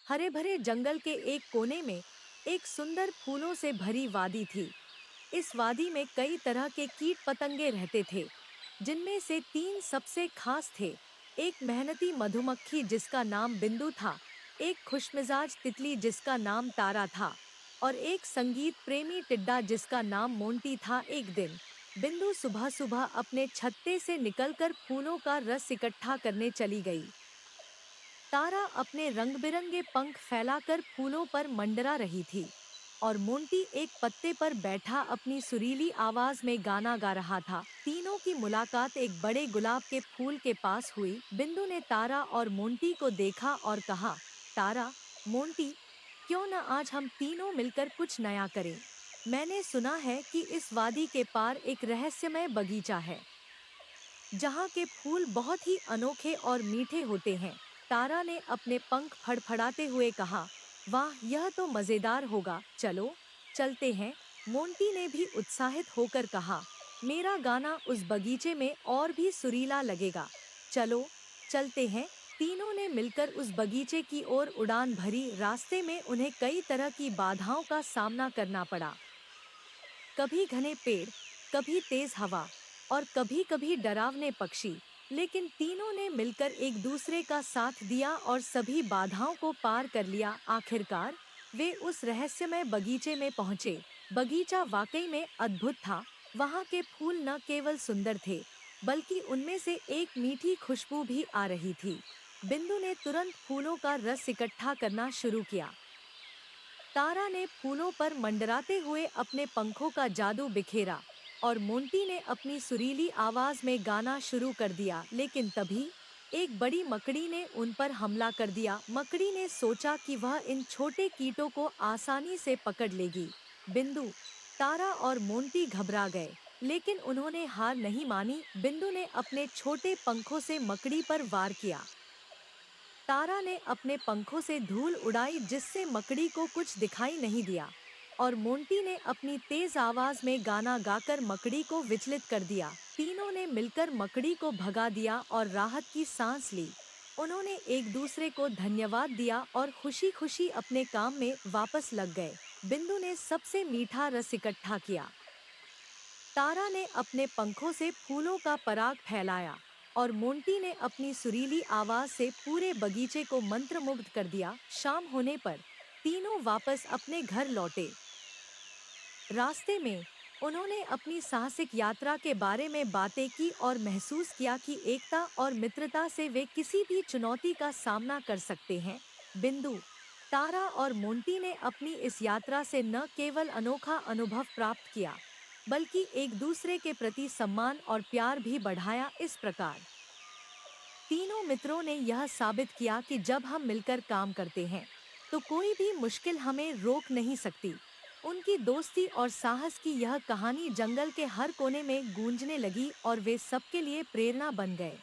हरे भरे जंगल के एक कोने में एक सुंदर फूलों से भरी वादी थी। इस वादी में कई तरह के कीट पतंगे रहते थे, जिनमें से तीन सबसे खास थे। एक मेहनती मधुमक्खी जिसका नाम बिंदु था, एक खुशमिजाज तितली जिसका नाम तारा था, और एक संगीत प्रेमी टिड्डा जिसका नाम मोंटी था। एक दिन बिंदु सुबह सुबह अपने छत्ते से निकलकर फूलों का रस इकट्ठा करने चली गई। तारा अपने रंग बिरंगे पंख फैलाकर फूलों पर मंडरा रही थी, और मोंटी एक पत्ते पर बैठा अपनी सुरीली आवाज में गाना गा रहा था। तीनों की मुलाकात एक बड़े गुलाब के फूल के पास हुई। बिंदु ने तारा और मोंटी को देखा और कहा, तारा, मोंटी, क्यों न आज हम तीनों मिलकर कुछ नया करें? मैंने सुना है कि इस वादी के पार एक रहस्यमय बगीचा है, जहाँ के फूल बहुत ही अनोखे और मीठे होते हैं। तारा ने अपने पंख फड़फड़ाते हुए कहा, वाह, यह तो मजेदार होगा, चलो चलते हैं। मोंटी ने भी उत्साहित होकर कहा, मेरा गाना उस बगीचे में और भी सुरीला लगेगा, चलो चलते हैं। तीनों ने मिलकर उस बगीचे की ओर उड़ान भरी। रास्ते में उन्हें कई तरह की बाधाओं का सामना करना पड़ा। कभी घने पेड़, कभी तेज हवा, और कभी कभी डरावने पक्षी। लेकिन तीनों ने मिलकर एक दूसरे का साथ दिया और सभी बाधाओं को पार कर लिया। आखिरकार वे उस रहस्यमय बगीचे में पहुंचे। बगीचा वाकई में अद्भुत था। वहां के फूल न केवल सुंदर थे, बल्कि उनमें से एक मीठी खुशबू भी आ रही थी। बिंदु ने तुरंत फूलों का रस इकट्ठा करना शुरू किया। तारा ने फूलों पर मंडराते हुए अपने पंखों का जादू बिखेरा, और मोंटी ने अपनी सुरीली आवाज में गाना शुरू कर दिया। लेकिन तभी एक बड़ी मकड़ी ने उन पर हमला कर दिया। मकड़ी ने सोचा कि वह इन छोटे कीटों को आसानी से पकड़ लेगी। बिंदु, तारा और मोंटी घबरा गए, लेकिन उन्होंने हार नहीं मानी। बिंदु ने अपने छोटे पंखों से मकड़ी पर वार किया। तारा ने अपने पंखों से धूल उड़ाई, जिससे मकड़ी को कुछ दिखाई नहीं दिया, और मोंटी ने अपनी तेज आवाज में गाना गाकर मकड़ी को विचलित कर दिया। तीनों ने मिलकर मकड़ी को भगा दिया और राहत की सांस ली। उन्होंने एक दूसरे को धन्यवाद दिया और खुशी खुशी अपने काम में वापस लग गए। बिंदु ने सबसे मीठा रस इकट्ठा किया। तारा ने अपने पंखों से फूलों का पराग फैलाया, और मोंटी ने अपनी सुरीली आवाज से पूरे बगीचे को मंत्रमुग्ध कर दिया। शाम होने पर तीनों वापस अपने घर लौटे। रास्ते में उन्होंने अपनी साहसिक यात्रा के बारे में बातें की और महसूस किया कि एकता और मित्रता से वे किसी भी चुनौती का सामना कर सकते हैं। बिंदु, तारा और मोंटी ने अपनी इस यात्रा से न केवल अनोखा अनुभव प्राप्त किया, बल्कि एक दूसरे के प्रति सम्मान और प्यार भी बढ़ाया। इस प्रकार तीनों मित्रों ने यह साबित किया कि जब हम मिलकर काम करते हैं, तो कोई भी मुश्किल हमें रोक नहीं सकती। उनकी दोस्ती और साहस की यह कहानी जंगल के हर कोने में गूंजने लगी, और वे सबके लिए प्रेरणा बन गए।